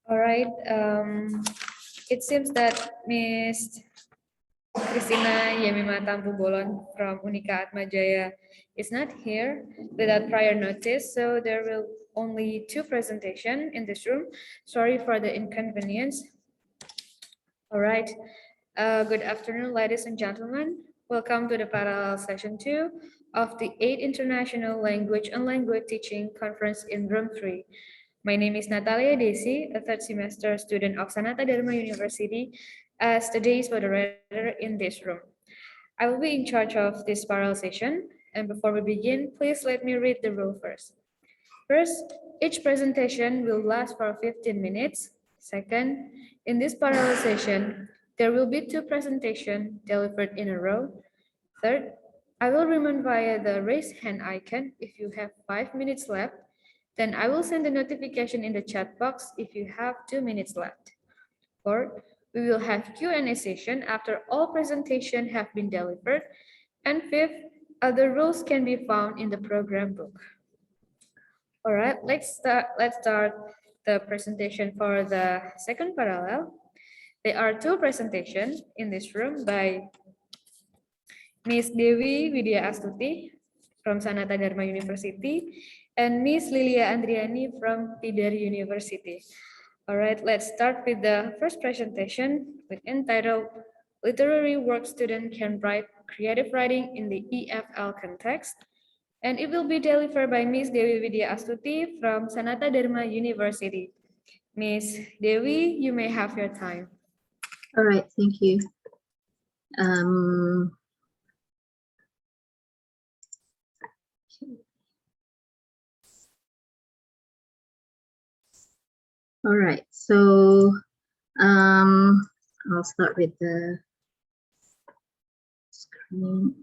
All right. It seems that Miss Christina Yemima Tampu Bolon from Unika Atmajaya is not here without prior notice, so there will only two presentations in this room. Sorry for the inconvenience. All right. Good afternoon, ladies and gentlemen. Welcome to the parallel session 2 of the 8th International Language and Language Teaching Conference in Room 3. My name is Natalia Desi, a third semester student of Sanata Dharma University, as today's moderator in this room. I will be in charge of this parallel session, and before we begin, please let me read the rule first. First, each presentation will last for 15 minutes. Second, in this parallel session, there will be two presentations delivered in a row. Third, I will remind via the raise hand icon if you have 5 minutes left. Then I will send a notification in the chat box if you have 2 minutes left. Fourth, we will have Q&A session after all presentations have been delivered. And fifth, other rules can be found in the program book. All right, let's start the presentation for the second parallel. There are two presentations in this room by Miss Dewi Widya Astuti from Sanata Dharma University and Miss Lilia Andriani from Tidar University. All right, let's start with the first presentation with entitled Literary Work Student Can Write Creative Writing in the EFL Context. And it will be delivered by Miss Dewi Widya Astuti from Sanata Dharma University. Miss Dewi, you may have your time. All right, thank you. All right, so I'll start with the screen.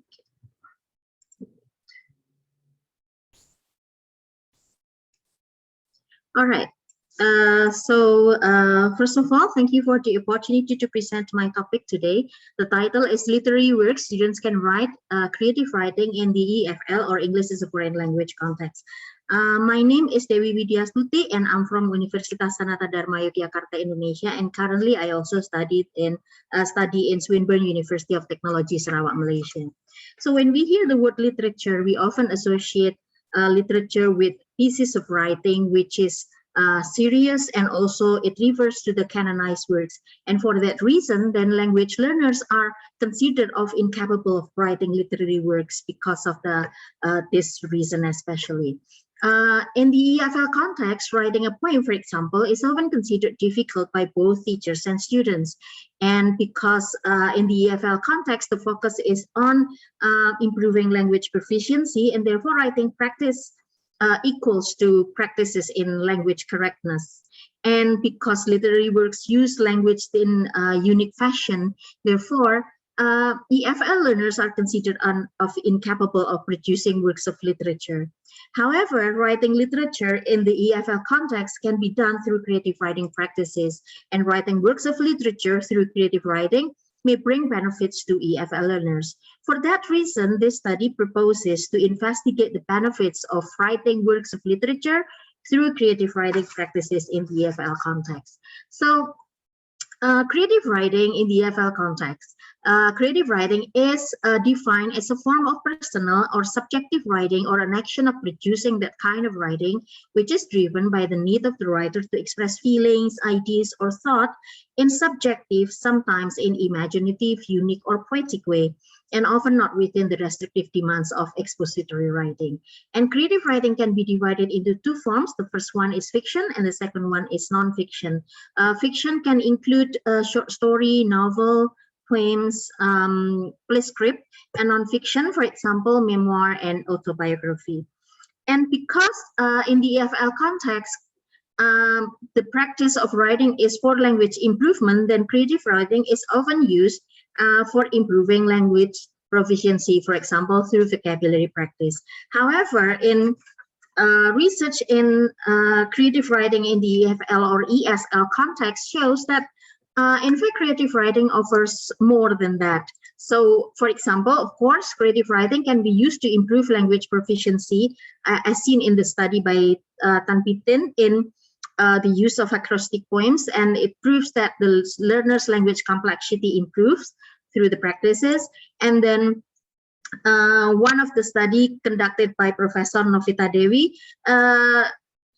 All right. First of all, thank you for the opportunity to present my topic today. The title is Literary Work Students Can Write Creative Writing in the EFL or English as a Foreign Language context. My name is Dewi Widya Astuti and I'm from Universitas Sanata Dharma Yogyakarta, Indonesia. And currently I also study in Swinburne University of Technology, Sarawak, Malaysia. So when we hear the word literature, we often associate literature with pieces of writing, which is serious, and also it refers to the canonized works. And for that reason, then language learners are considered of incapable of writing literary works because of this reason especially. In the EFL context, writing a poem, for example, is often considered difficult by both teachers and students. And because in the EFL context, the focus is on improving language proficiency, and therefore writing practice equals to practices in language correctness. And because literary works use language in a unique fashion, therefore, EFL learners are considered incapable of producing works of literature. However, writing literature in the EFL context can be done through creative writing practices, and writing works of literature through creative writing may bring benefits to EFL learners. For that reason, this study proposes to investigate the benefits of writing works of literature through creative writing practices in the EFL context. So, creative writing in the EFL context. Creative writing is defined as a form of personal or subjective writing or an action of producing that kind of writing, which is driven by the need of the writer to express feelings, ideas, or thought in subjective, sometimes in imaginative, unique, or poetic way, and often not within the restrictive demands of expository writing. And creative writing can be divided into two forms. The first one is fiction, and the second one is non-fiction. Fiction can include short story, novel, poems, play script, and non-fiction, for example, memoir and autobiography. And because in the EFL context, the practice of writing is for language improvement, then creative writing is often used for improving language proficiency, for example, through vocabulary practice. However, in research in creative writing in the EFL or ESL context shows that in fact, creative writing offers more than that. So, for example, of course, creative writing can be used to improve language proficiency, as seen in the study by Tan Pitin in the use of acrostic poems, and it proves that the learner's language complexity improves through the practices. And then one of the study conducted by Professor Novita Dewi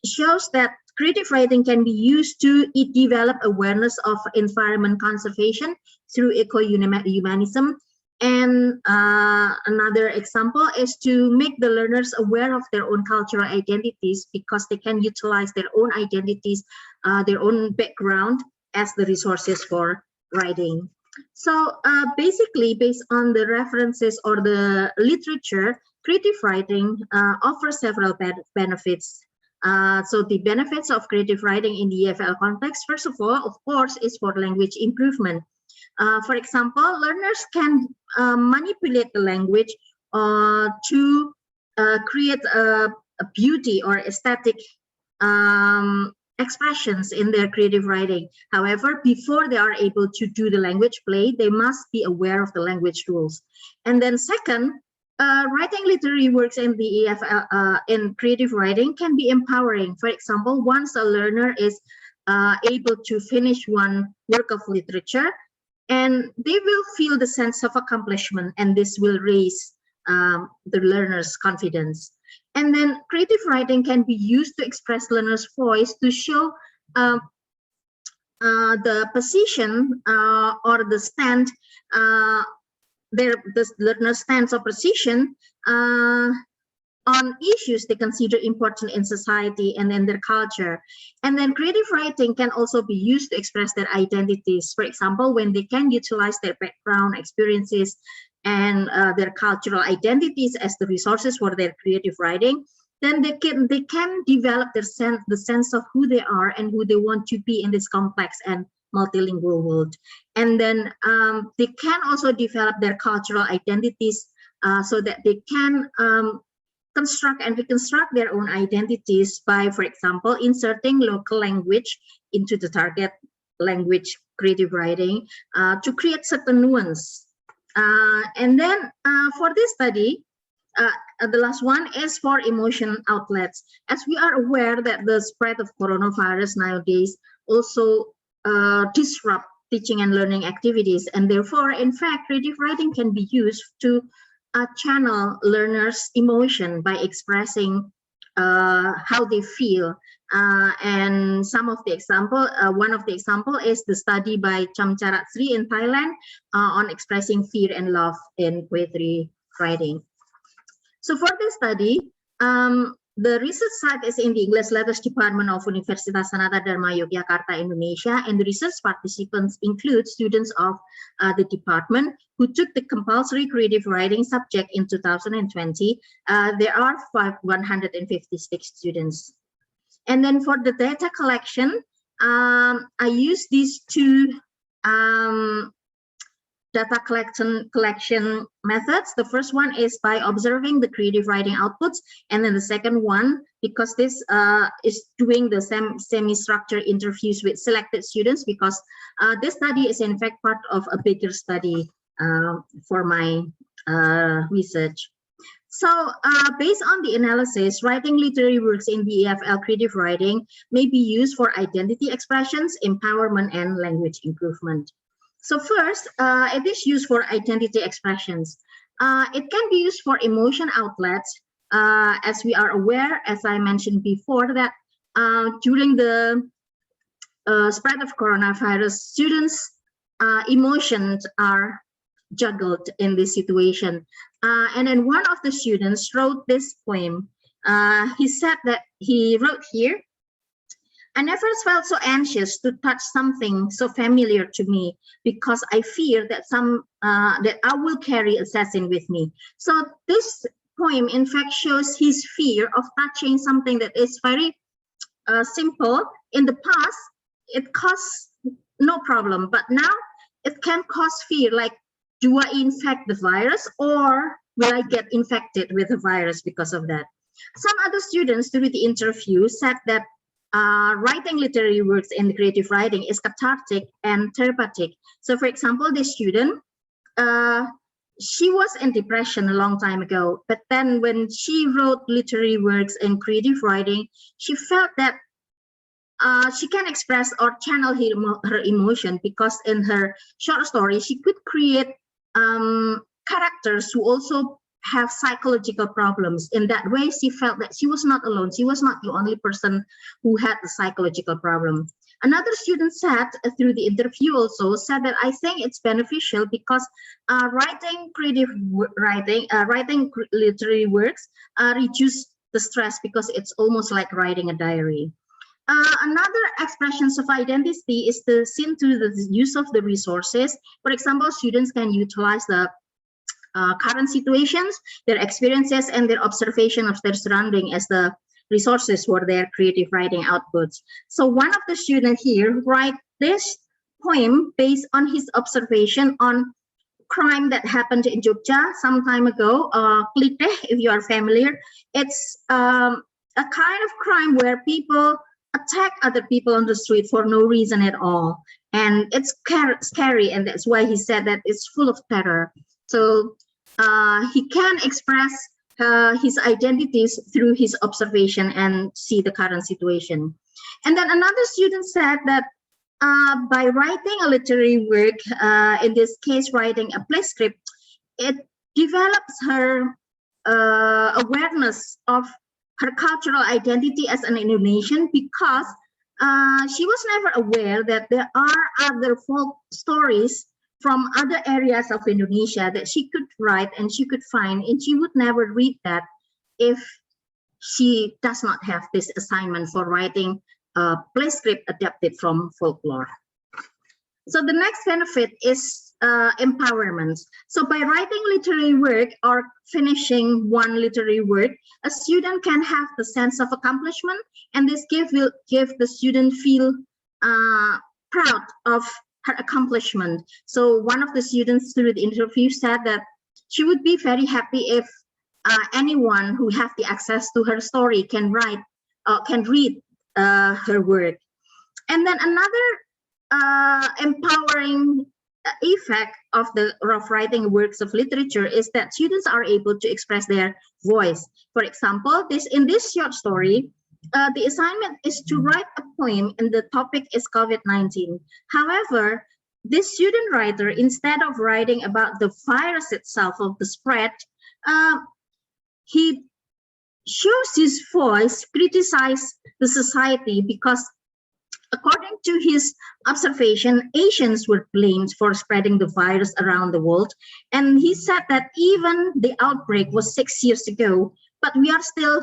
shows that creative writing can be used to develop awareness of environment conservation through eco-humanism. And another example is to make the learners aware of their own cultural identities, because they can utilize their own identities, their own background as the resources for writing. So basically, based on the references or the literature, creative writing offers several benefits. So the benefits of creative writing in the EFL context, first of all, of course, is for language improvement. For example, learners can manipulate the language to create a beauty or aesthetic expressions in their creative writing. However, before they are able to do the language play, they must be aware of the language rules. And then second, writing literary works in the EFL in creative writing can be empowering. For example, once a learner is able to finish one work of literature, and they will feel the sense of accomplishment, and this will raise the learner's confidence. And then creative writing can be used to express learner's voice, to show the position or the stand, the learner's stance or position on issues they consider important in society and in their culture. And then creative writing can also be used to express their identities. For example, when they can utilize their background, experiences, and their cultural identities as the resources for their creative writing, then they can develop the sense of who they are and who they want to be in this complex and multilingual world. And then they can also develop their cultural identities so that they can construct and reconstruct their own identities by, for example, inserting local language into the target language creative writing to create certain nuance. And then for this study, the last one is for emotion outlets. As we are aware that the spread of coronavirus nowadays also disrupt teaching and learning activities, and therefore, in fact, creative writing can be used to channel learners' emotion by expressing how they feel. And some of the example, one of the example is the study by Chamcharat Sri in Thailand on expressing fear and love in poetry writing. So for this study, the research site is in the English Letters Department of Universitas Sanata Dharma Yogyakarta, Indonesia, and the research participants include students of the department who took the compulsory creative writing subject in 2020. There are 156 students. And then for the data collection, I use these two data collection methods. The first one is by observing the creative writing outputs, and then the second one, because this is doing the semi-structured interviews with selected students, because this study is in fact part of a bigger study for my research. So based on the analysis, writing literary works in the EFL creative writing may be used for identity expressions, empowerment, and language improvement. So first, it is used for identity expressions. It can be used for emotion outlets, as we are aware, as I mentioned before, that during the spread of coronavirus, students' emotions are juggled in this situation. And then one of the students wrote this poem. He said that he wrote here, "I never felt so anxious to touch something so familiar to me, because I fear that that I will carry assassin with me." So this poem, in fact, shows his fear of touching something that is very simple. In the past, it caused no problem, but now it can cause fear, like, do I infect the virus, or will I get infected with the virus because of that? Some other students during the interview said that writing literary works in creative writing is cathartic and therapeutic. So for example, this student, she was in depression a long time ago, but then when she wrote literary works in creative writing, she felt that she can express or channel her emotion, because in her short story, she could create characters who also have psychological problems. In that way, she felt that she was not alone. She was not the only person who had the psychological problem. Another student said through the interview also said that I think it's beneficial because writing literary works reduce the stress, because it's almost like writing a diary. Another expressions of identity is seen through the use of the resources. For example, students can utilize the current situations, their experiences, and their observation of their surrounding as the resources for their creative writing outputs. So one of the students here write this poem based on his observation on crime that happened in Jogja some time ago. Kliteh, if you are familiar, it's a kind of crime where people attack other people on the street for no reason at all. And it's scary, and that's why he said that it's full of terror. So he can express his identities through his observation and see the current situation. And then another student said that by writing a literary work, in this case, writing a play script, it develops her awareness of her cultural identity as an Indonesian, because she was never aware that there are other folk stories from other areas of Indonesia that she could write and she could find, and she would never read that if she does not have this assignment for writing a play script adapted from folklore. So the next benefit is empowerment. So by writing literary work or finishing one literary work, a student can have the sense of accomplishment, and this will give the student feel proud of her accomplishment. So one of the students through the interview said that she would be very happy if anyone who has the access to her story can read her work. And then another empowering effect of writing works of literature is that students are able to express their voice. For example, in this short story, the assignment is to write a poem and the topic is COVID-19. However, this student writer, instead of writing about the virus itself, of the spread, he shows his voice, criticize the society, because according to his observation, Asians were blamed for spreading the virus around the world. And he said that even the outbreak was 6 years ago, but we are still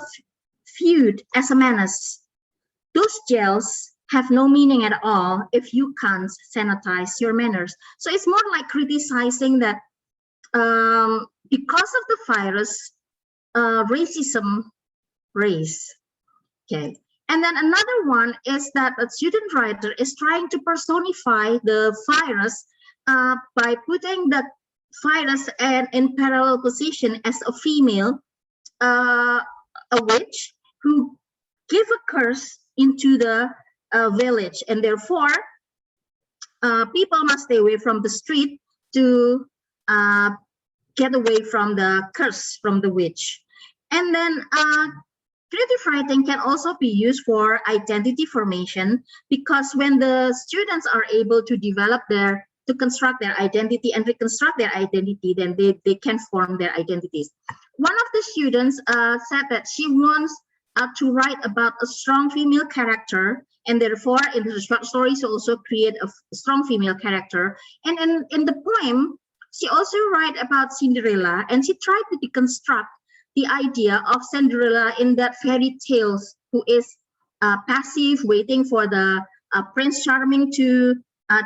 viewed as a menace. Those jails have no meaning at all if you can't sanitize your manners. So it's more like criticizing that because of the virus, racism race. Okay. And then another one is that a student writer is trying to personify the virus by putting the virus in parallel position as a female, a witch, who give a curse into the village, and therefore people must stay away from the street to get away from the curse from the witch. And then creative writing can also be used for identity formation, because when the students are able to construct their identity and reconstruct their identity, then they can form their identities. One of the students said that she wants to write about a strong female character, and therefore in the short story she also create a strong female character. And in the poem, she also write about Cinderella, and she tried to deconstruct the idea of Cinderella in that fairy tales, who is passive, waiting for the Prince Charming to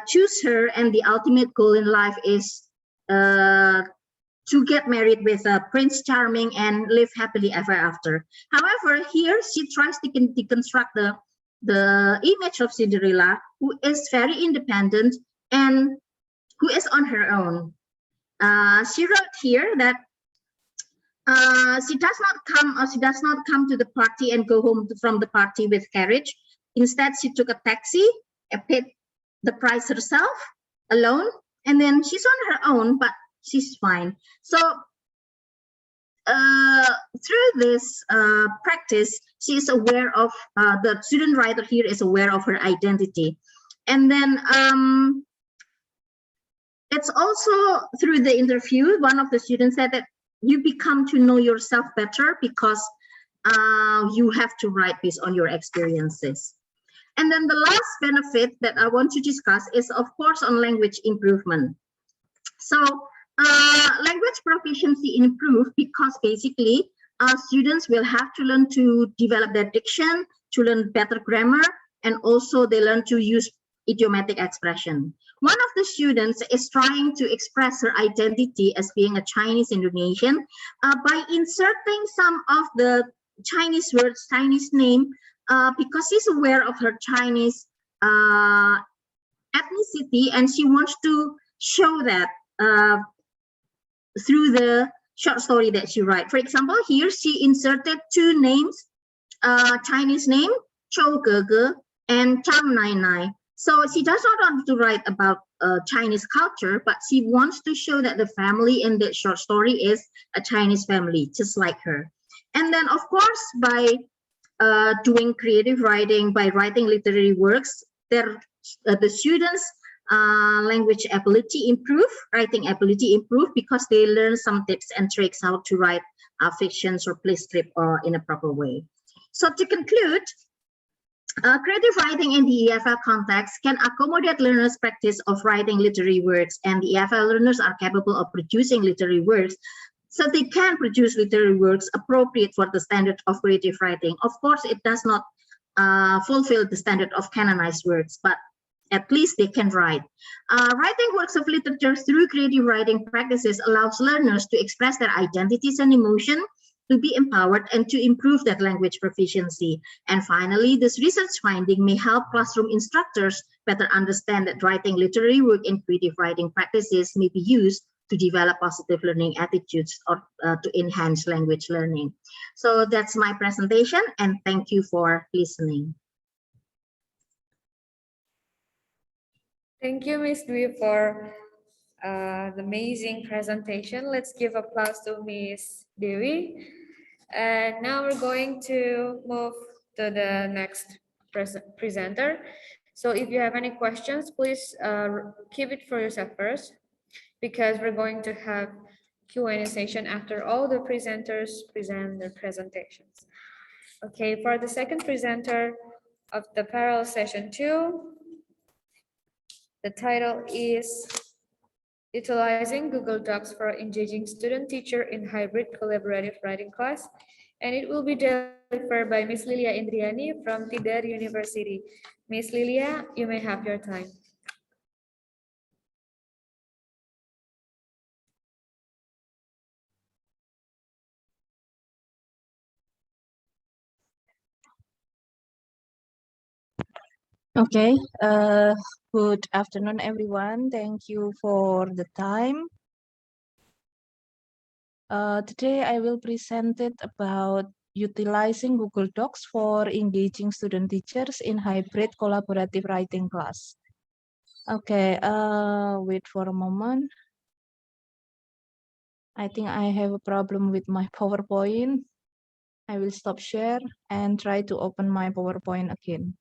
choose her, and the ultimate goal in life is to get married with Prince Charming and live happily ever after. However, here she tries to deconstruct the image of Cinderella, who is very independent and who is on her own. She wrote here that she does not come to the party and go home from the party with carriage. Instead, she took a taxi and paid the price herself alone, and then she's on her own, but she's fine. So through this practice, she is aware of, the student writer here is aware of her identity. And then it's also through the interview, one of the students said that you become to know yourself better because you have to write based on your experiences. And then the last benefit that I want to discuss is, of course, on language improvement. So language proficiency improve because basically students will have to learn to develop their diction, to learn better grammar, and also they learn to use idiomatic expression. One of the students is trying to express her identity as being a Chinese Indonesian by inserting some of the Chinese words, Chinese name, because she's aware of her Chinese ethnicity, and she wants to show that through the short story that she write. For example, here she inserted two names, Chinese name, Chou Gege and Chang Nai Nai. So she does not want to write about Chinese culture, but she wants to show that the family in that short story is a Chinese family, just like her. And then, of course, by doing creative writing, by writing literary works, the students' language ability improve, writing ability improve, because they learn some tips and tricks how to write fictions or play script in a proper way. So to conclude, creative writing in the EFL context can accommodate learners' practice of writing literary works, and the EFL learners are capable of producing literary works, so they can produce literary works appropriate for the standard of creative writing. Of course, it does not fulfill the standard of canonized works, but at least they can write. Writing works of literature through creative writing practices allows learners to express their identities and emotion, to be empowered, and to improve their language proficiency. And finally, this research finding may help classroom instructors better understand that writing literary work in creative writing practices may be used to develop positive learning attitudes or to enhance language learning. So that's my presentation, and thank you for listening. Thank you, Ms. Dwi, for the amazing presentation. Let's give applause to Ms. Dewi. And now we're going to move to the next presenter. So if you have any questions, please keep it for yourself first, because we're going to have Q&A session after all the presenters present their presentations. Okay, for the second presenter of the parallel session 2, the title is Utilizing Google Docs for Engaging Student-Teacher in Hybrid Collaborative Writing Class, and it will be delivered by Ms. Lilia Indriani from Tidar University. Ms. Lilia, you may have your time. Okay, good afternoon, everyone. Thank you for the time. Today I will present it about utilizing Google Docs for engaging student teachers in hybrid collaborative writing class. Okay, wait for a moment. I think I have a problem with my PowerPoint. I will stop share and try to open my PowerPoint again.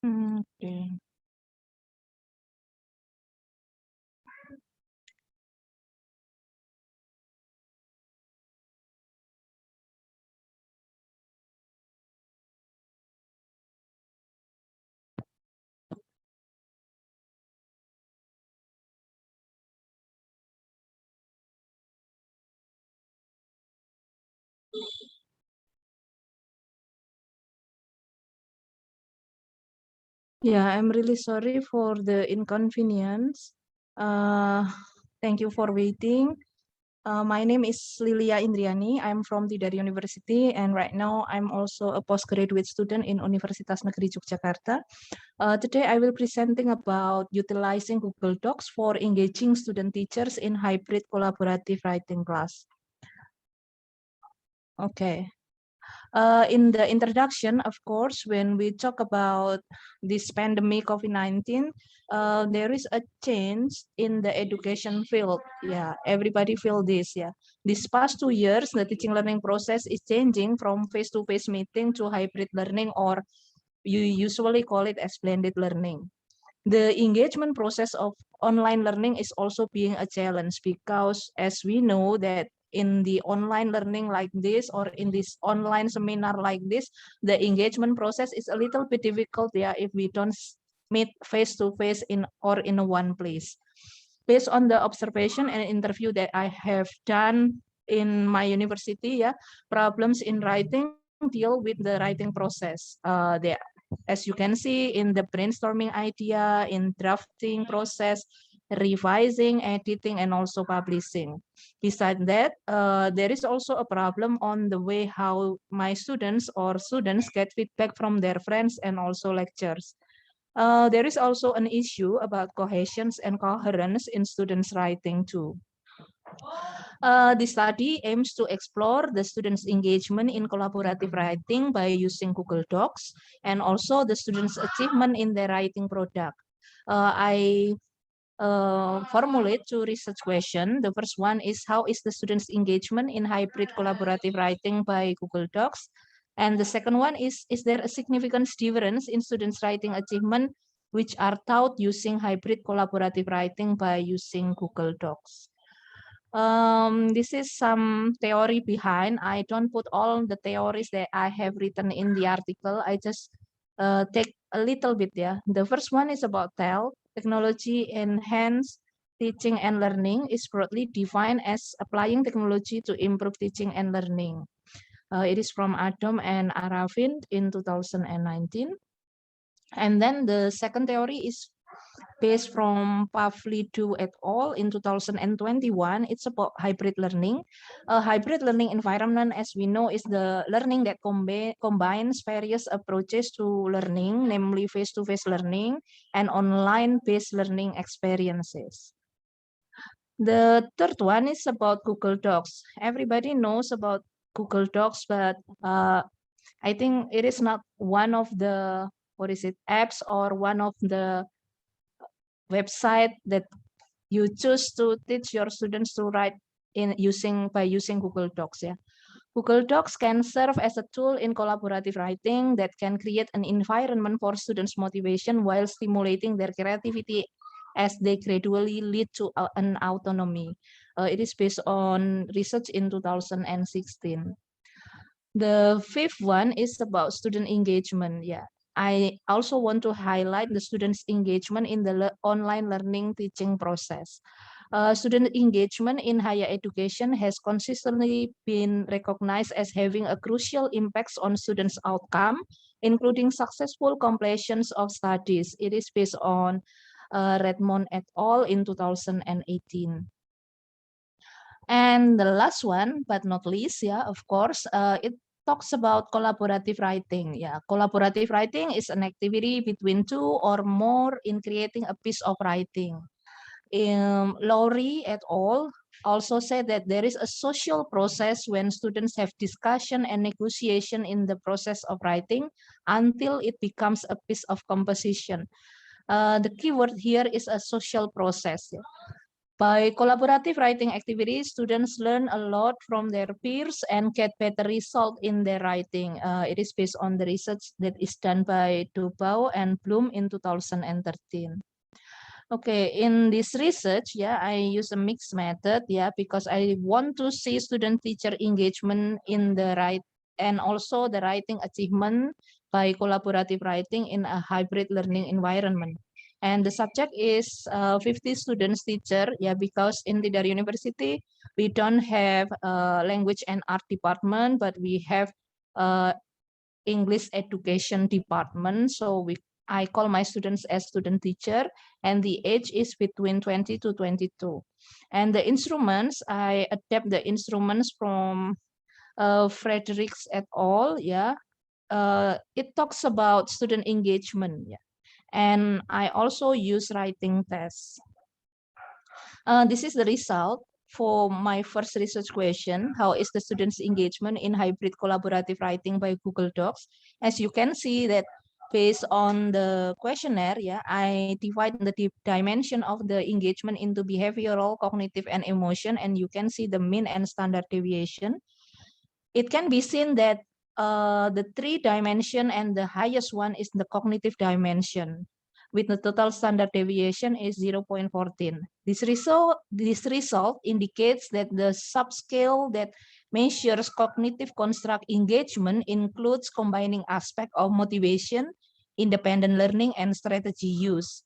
Okay. Yeah, I'm really sorry for the inconvenience. Thank you for waiting. My name is Lilia Indriani. I'm from Tidar University, and right now I'm also a postgraduate student in Universitas Negeri Yogyakarta. Today I will presenting about utilizing Google Docs for engaging student teachers in hybrid collaborative writing class. Okay. In the introduction, of course, when we talk about this pandemic COVID-19, there is a change in the education field. Yeah, everybody feel this. Yeah, these past 2 years, the teaching learning process is changing from face-to-face meeting to hybrid learning, or you usually call it as blended learning. The engagement process of online learning is also being a challenge because, as we know, that in the online learning like this or in this online seminar like this, the engagement process is a little bit difficult, yeah, if we don't meet face to face in a one place. Based on the observation and interview that I have done in my university, yeah, problems in writing deal with the writing process. As you can see in the brainstorming idea, in drafting process, revising, editing, and also publishing. Besides that, there is also a problem on the way how my students get feedback from their friends and also lectures. There is also an issue about cohesion and coherence in students' writing too. The study aims to explore the students' engagement in collaborative writing by using Google Docs and also the students' achievement in their writing product. I formulate two research questions. The first one is, how is the students' engagement in hybrid collaborative writing by Google Docs? And the second one is there a significant difference in students' writing achievement which are taught using hybrid collaborative writing by using Google Docs? This is some theory behind. I don't put all the theories that I have written in the article. I just take a little bit, yeah. The first one is about TEL, technology enhanced teaching and learning is broadly defined as applying technology to improve teaching and learning. It is from Adam and Arafin in 2019. And then the second theory is based from Pavlidou et al. In 2021. It's about hybrid learning. A hybrid learning environment, as we know, is the learning that combines various approaches to learning, namely face-to-face learning and online-based learning experiences. The third one is about Google Docs. Everybody knows about Google Docs, but I think it is not one of the, apps or one of the website that you choose to teach your students to write by using Google Docs. Yeah, Google Docs can serve as a tool in collaborative writing that can create an environment for students' motivation while stimulating their creativity as they gradually lead to an autonomy. It is based on research in 2016. The fifth one is about student engagement. Yeah, I also want to highlight the students' engagement in the online learning teaching process. Student engagement in higher education has consistently been recognized as having a crucial impact on students' outcome, including successful completions of studies. It is based on Redmond et al. In 2018. And the last one, but not least, yeah, of course, it talks about collaborative writing. Yeah, collaborative writing is an activity between two or more in creating a piece of writing. Lowry et al. Also said that there is a social process when students have discussion and negotiation in the process of writing until it becomes a piece of composition. The keyword here is a social process. Yeah. By collaborative writing activities, students learn a lot from their peers and get better results in their writing. It is based on the research that is done by Dubau and Bloom in 2013. Okay, in this research, yeah, I use a mixed method, yeah, because I want to see student-teacher engagement in the and also the writing achievement by collaborative writing in a hybrid learning environment. And the subject is 50 students teacher, yeah, because in Tidar University, we don't have a language and art department, but we have English education department. So we I call my students as student teacher, and the age is between 20 to 22. And the instruments, I adapt the instruments from Fredericks et al. Yeah, it talks about student engagement. Yeah, and I also use writing tests. This is the result for my first research question. How is the students' engagement in hybrid collaborative writing by Google Docs? As you can see that based on the questionnaire, yeah, I divide the dimension of the engagement into behavioral, cognitive, and emotion, and you can see the mean and standard deviation. It can be seen that the 3 dimension and the highest one is the cognitive dimension, with the total standard deviation is 0.14. This result indicates that the subscale that measures cognitive construct engagement includes combining aspect of motivation, independent learning, and strategy use.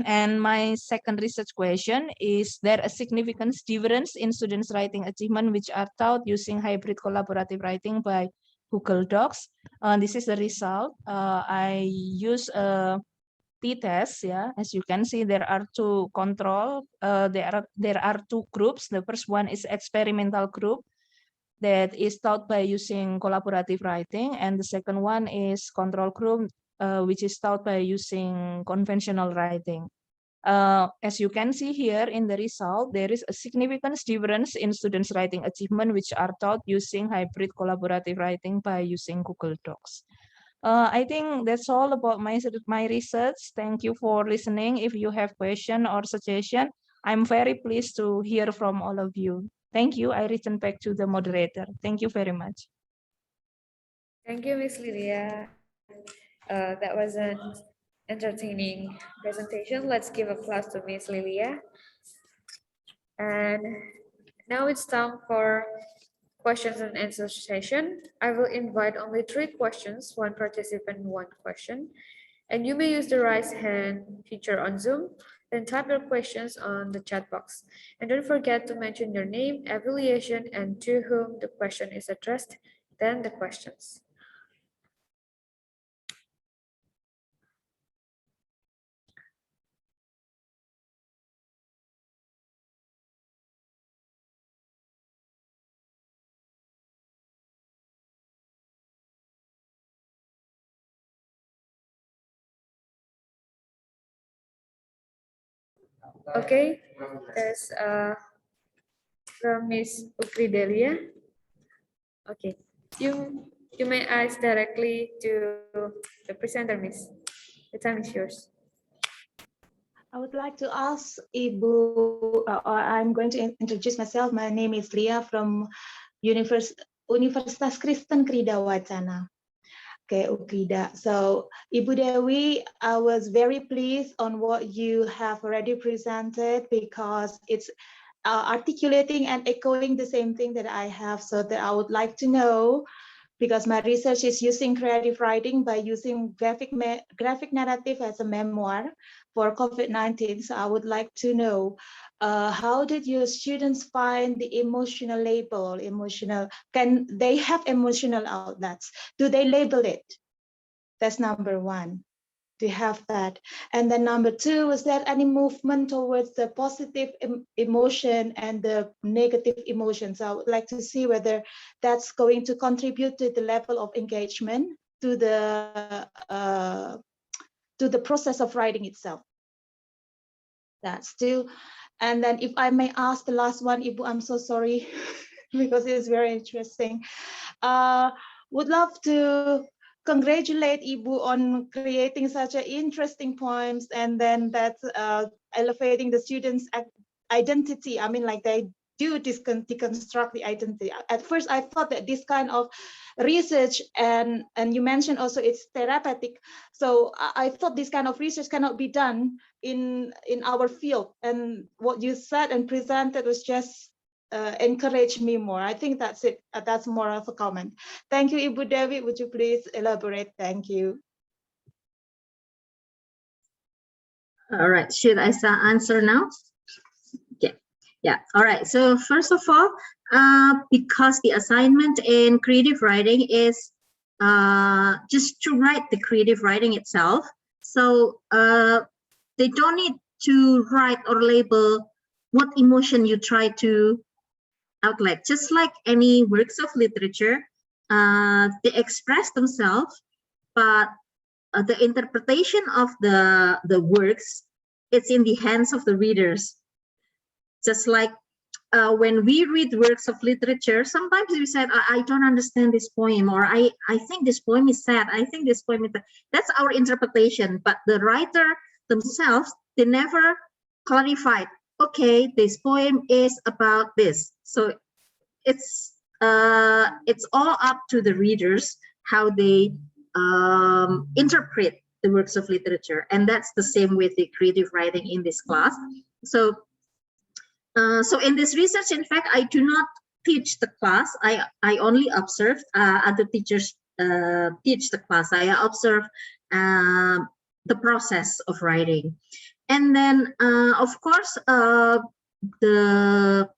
And my second research question is there a significant difference in students' writing achievement which are taught using hybrid collaborative writing by Google Docs? This is the result. I use a t-test. Yeah, as you can see, there are 2 control. There are 2 groups. The first one is experimental group that is taught by using collaborative writing, and the second one is control group, which is taught by using conventional writing. As you can see here in the result, there is a significant difference in students' writing achievement which are taught using hybrid collaborative writing by using Google Docs. I think that's all about my research. Thank you for listening. If you have question or suggestion, I'm very pleased to hear from all of you. Thank you. I return back to the moderator. Thank you very much. Thank you, Ms. Lydia. That was an entertaining presentation. Let's give applause to Ms. Lilia. And now it's time for questions and answers session. I will invite only 3 questions, 1 participant, 1 question. And you may use the raise hand feature on Zoom, then type your questions on the chat box. And don't forget to mention your name, affiliation, and to whom the question is addressed, then the questions. Okay, there's from Ms. Ukridelia. Okay, you may ask directly to the presenter, Miss. The time is yours. I would like to ask Ibu, I'm going to introduce myself. My name is Lia from Universitas Kristen Krida Wacana. Okay, Ukrida. So, Ibu Dewi, I was very pleased on what you have already presented because it's articulating and echoing the same thing that I have. So that I would like to know, because my research is using creative writing by using graphic narrative as a memoir for COVID-19. So I would like to know, how did your students find the emotional label? Can they have emotional outlets? Do they label it? That's number 1. Do you have that? And then number 2, was there any movement towards the positive emotion and the negative emotions? I would like to see whether that's going to contribute to the level of engagement to the process of writing itself. That's 2. And then if I may ask the last one, Ibu, I'm so sorry because it's very interesting. Would love to congratulate Ibu on creating such an interesting poems, and then that's elevating the students' identity. I mean, like they do deconstruct the identity. At first, I thought that this kind of research, and you mentioned also it's therapeutic. So I thought this kind of research cannot be done in our field. And what you said and presented was just encourage me more. I think that's it. That's more of a comment. Thank you, Ibu Dewi. Would you please elaborate? Thank you. All right, should I answer now? Okay, yeah, all right. So first of all, because the assignment in creative writing is just to write the creative writing itself. So they don't need to write or label what emotion you try to outlet. Just like any works of literature, they express themselves, but the interpretation of the works, it's in the hands of the readers. Just like when we read works of literature, sometimes we said, I don't understand this poem, or I think this poem is sad. I think this poem is sad. That's our interpretation. But the writer themselves, they never clarified, okay, this poem is about this. So it's all up to the readers how they interpret the works of literature. And that's the same with the creative writing in this class. So so in this research, in fact, I do not teach the class. I only observe other teachers teach the class. I observe the process of writing. And then, of course, the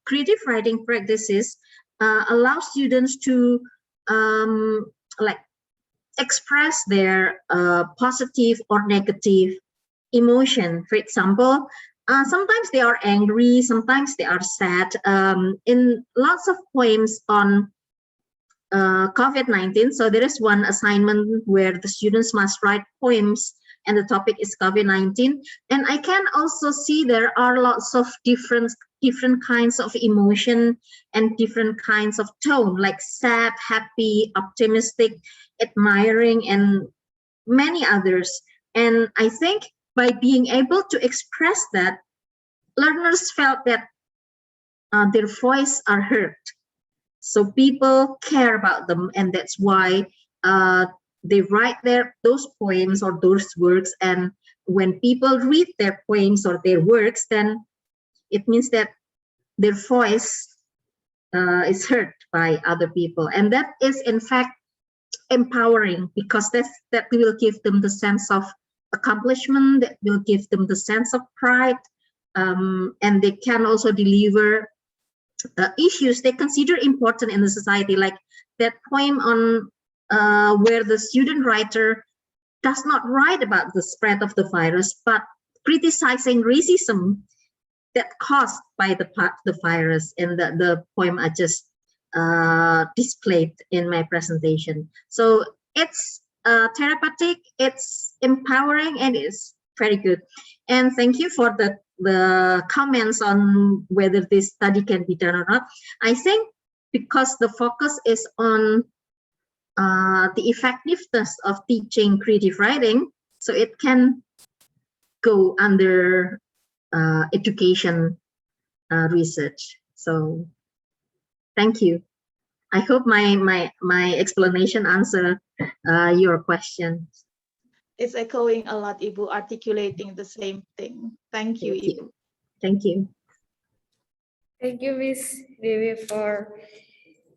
creative writing practices allow students to like express their positive or negative emotion. For example, sometimes they are angry, sometimes they are sad. In lots of poems on COVID-19, so there is one assignment where the students must write poems and the topic is COVID-19. And I can also see there are lots of different kinds of emotion and different kinds of tone, like sad, happy, optimistic, admiring, and many others. And I think by being able to express that, learners felt that their voice are heard. So people care about them, and that's why they write those poems or those works. And when people read their poems or their works, then it means that their voice is heard by other people. And that is, in fact, empowering, because that will give them the sense of accomplishment, that will give them the sense of pride, and they can also deliver issues they consider important in the society, like that poem on where the student writer does not write about the spread of the virus, but criticizing racism that caused by the virus, and the poem I just displayed in my presentation. So it's therapeutic, it's empowering, and it's very good. And thank you for the comments on whether this study can be done or not. I think because the focus is on the effectiveness of teaching creative writing, so it can go under education research. So thank you. I hope my explanation answered your question. It's echoing a lot, Ibu, articulating the same thing. Thank you, Ibu. Thank you. Thank you, Ms. Devi, for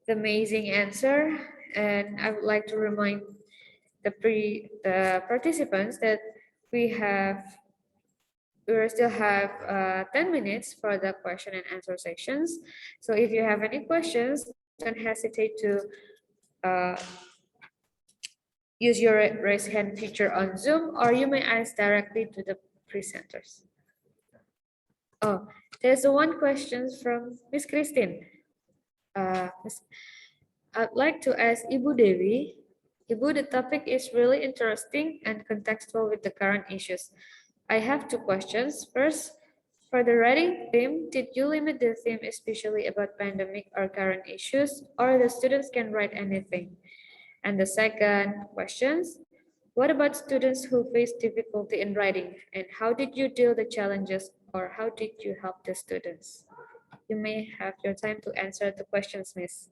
the amazing answer. And I would like to remind the participants that we will still have 10 minutes for the question and answer sections. So if you have any questions, don't hesitate to use your raise hand feature on Zoom, or you may ask directly to the presenters. Oh, there's one question from Ms. Christine. I'd like to ask Ibu Dewi. Ibu, the topic is really interesting and contextual with the current issues. I have two questions. First, for the writing theme, did you limit the theme especially about pandemic or current issues, or the students can write anything? And the second questions, what about students who face difficulty in writing, and how did you deal the challenges, or how did you help the students? You may have your time to answer the questions, Miss.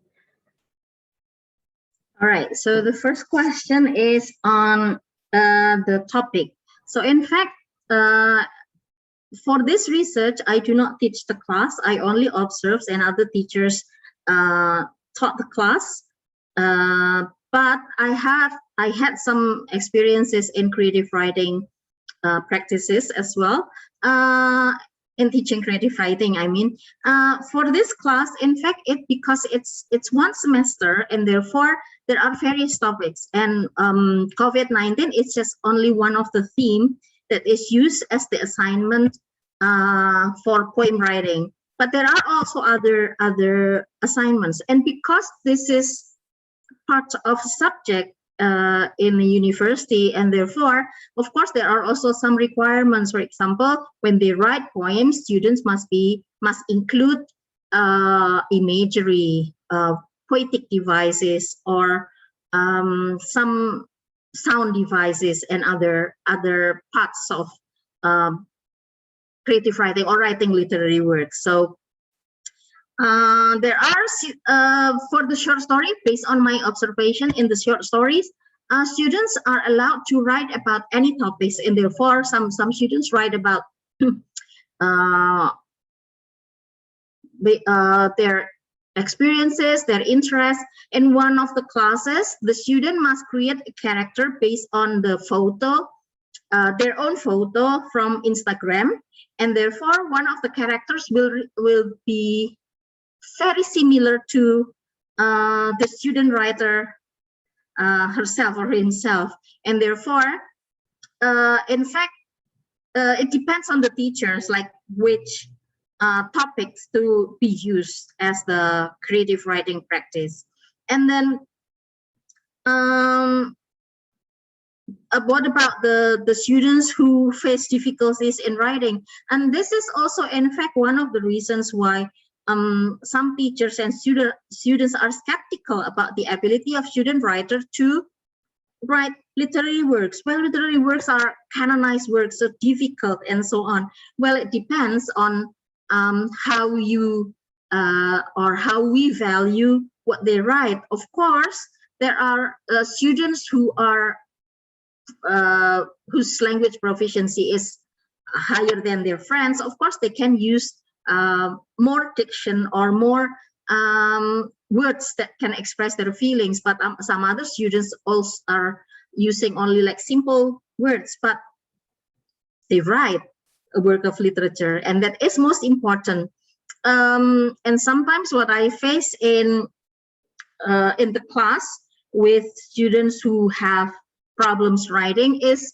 All right, so the first question is on the topic. So in fact, for this research, I do not teach the class. I only observe, and other teachers taught the class. But I had some experiences in creative writing practices as well. in teaching creative writing. I mean, for this class, in fact, because it's one semester, and therefore there are various topics, and COVID-19 is just only one of the theme that is used as the assignment for poem writing. But there are also other assignments, and because this is part of subject in the university, and therefore, of course, there are also some requirements. For example, when they write poems, students must include imagery, poetic devices, or some sound devices, and other parts of creative writing or writing literary works. So there are, for the short story, based on my observation in the short stories, students are allowed to write about any topics, and therefore some students write about their experiences, their interests. In one of the classes, the student must create a character based on the photo, their own photo from Instagram, and therefore one of the characters will be very similar to the student writer herself or himself, and therefore, in fact, it depends on the teachers, like which topics to be used as the creative writing practice. And then, what about the students who face difficulties in writing? And this is also, in fact, one of the reasons why some teachers and students are skeptical about the ability of student writer to write literary works. Well, literary works are canonized works, so difficult and so on. Well, it depends on how you or how we value what they write. Of course, there are students who are whose language proficiency is higher than their friends. Of course, they can use more diction or more words that can express their feelings, but some other students also are using only like simple words, but they write a work of literature, and that is most important. And sometimes what I face in the class with students who have problems writing is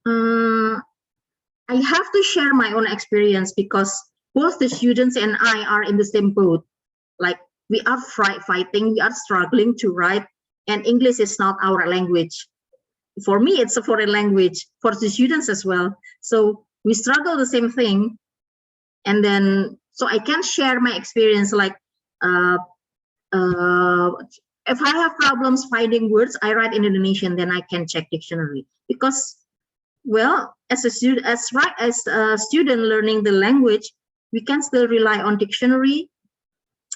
I have to share my own experience, because both the students and I are in the same boat. Like, we are fighting, we are struggling to write, and English is not our language. For me, it's a foreign language, for the students as well. So we struggle the same thing. And then, so I can share my experience, like, if I have problems finding words, I write in Indonesian, then I can check dictionary. Because, well, as a student, as a student learning the language, we can still rely on dictionary,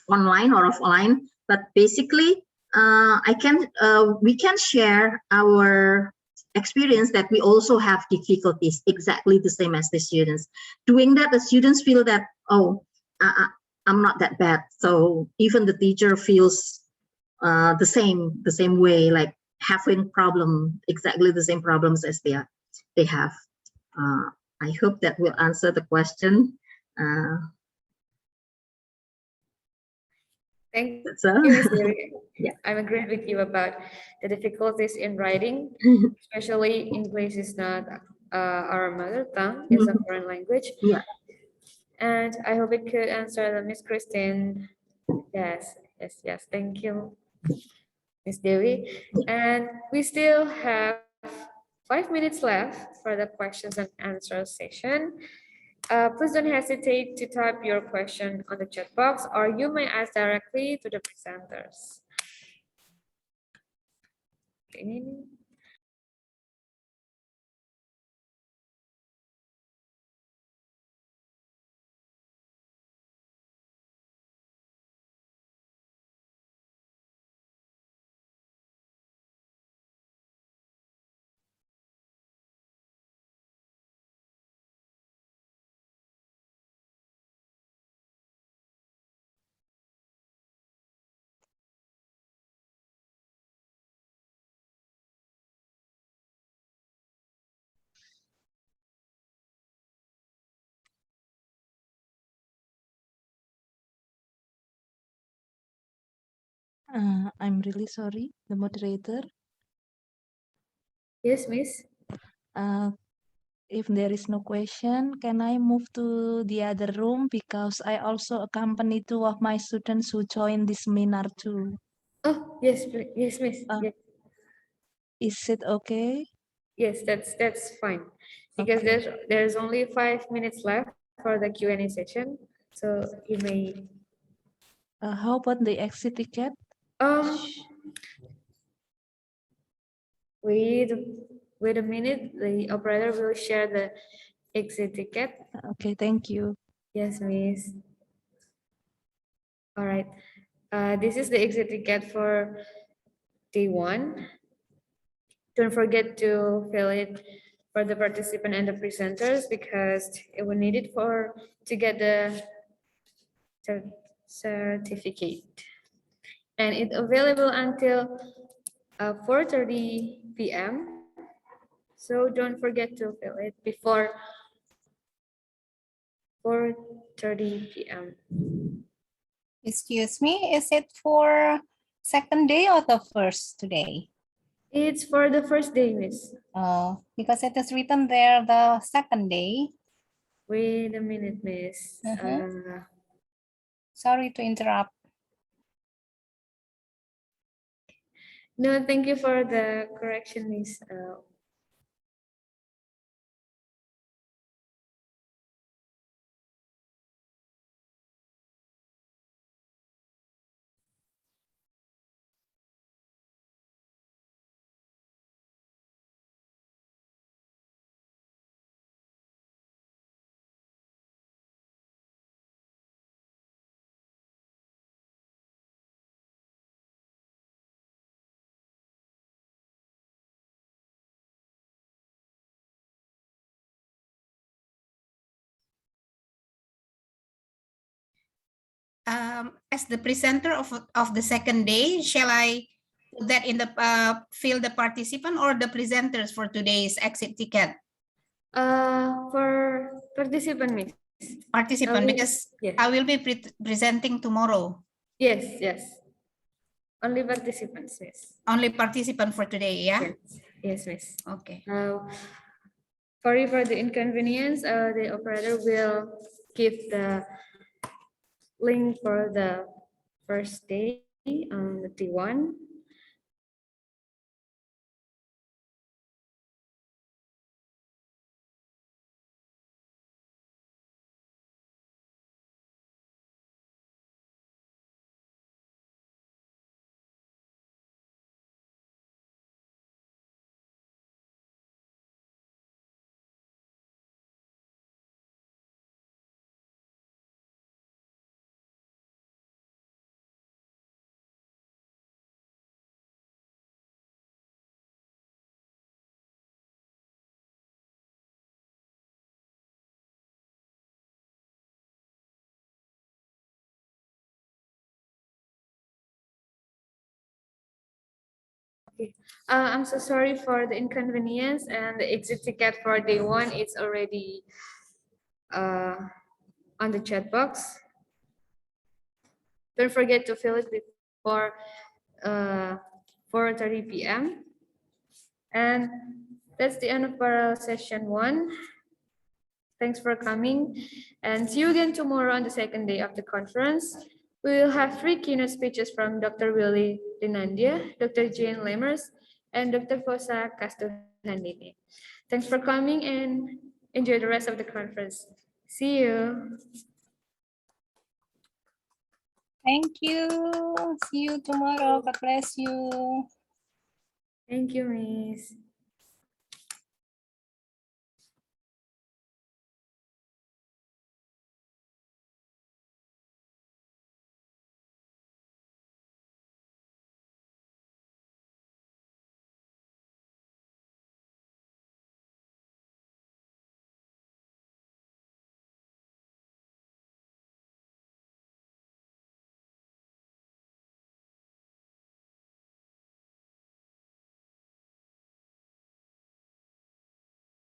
online or offline. But basically, we can share our experience that we also have difficulties exactly the same as the students. Doing that, the students feel that, oh, I'm not that bad. So even the teacher feels the same way, like having exactly the same problems as they have. I hope that will answer the question. Thank So, you, Ms. Dewi. Yeah. I'm agreed with you about the difficulties in writing, especially English is not our mother tongue, it's a foreign language. Yeah. And I hope it could answer Miss Christine. Yes, yes. Thank you, Miss Dewi. And we still have 5 minutes left for the questions and answers session. Please don't hesitate to type your question on the chat box, or you may ask directly to the presenters. Okay. I'm really sorry, the moderator. Yes, Miss. Uh, if there is no question, can I move to the other room because I also accompany two of my students who joined this seminar too. Oh, yes, yes, Miss. Uh, Yes, Is it okay? yes, that's fine. Because Okay. there's only 5 minutes left for the Q&A session, so you may. How about the exit ticket? Um, wait, wait a minute. The operator will share the exit ticket. Okay, thank you. Yes, Miss. All right. This is the exit ticket for day 1. Don't forget to fill it for the participant and the presenters because it will need it for to get the certificate. And it's available until 4:30 p.m. So don't forget to fill it before 4:30 p.m. Excuse me, is it for second day or the first today? It's for the first day, Miss. Because it is written there the second day. Wait a minute, Miss. Sorry to interrupt. No, thank you for the correction, Miss. As the presenter of the second day, shall I put that in the fill the participant or the presenters for today's exit ticket? For participant, Miss. Participant, will- because yes. I will be presenting tomorrow. Yes, yes. Only participants, Miss. Only participant for today, yeah? Yes, Miss. Okay. Sorry for the inconvenience. The operator will give the link for the first day on the T1. I'm so sorry for the inconvenience, and the exit ticket for day 1 is already on the chat box. Don't forget to fill it before 4:30 p.m. And that's the end of our session 1. Thanks for coming, and see you again tomorrow on the second day of the conference. We will have 3 keynote speeches from Dr. Willy Linandia, Dr. Jane Lemers, and Dr. Fosa Kastuhandini. Thanks for coming and enjoy the rest of the conference. See you. Thank you. See you tomorrow. God bless you. Thank you, Miss.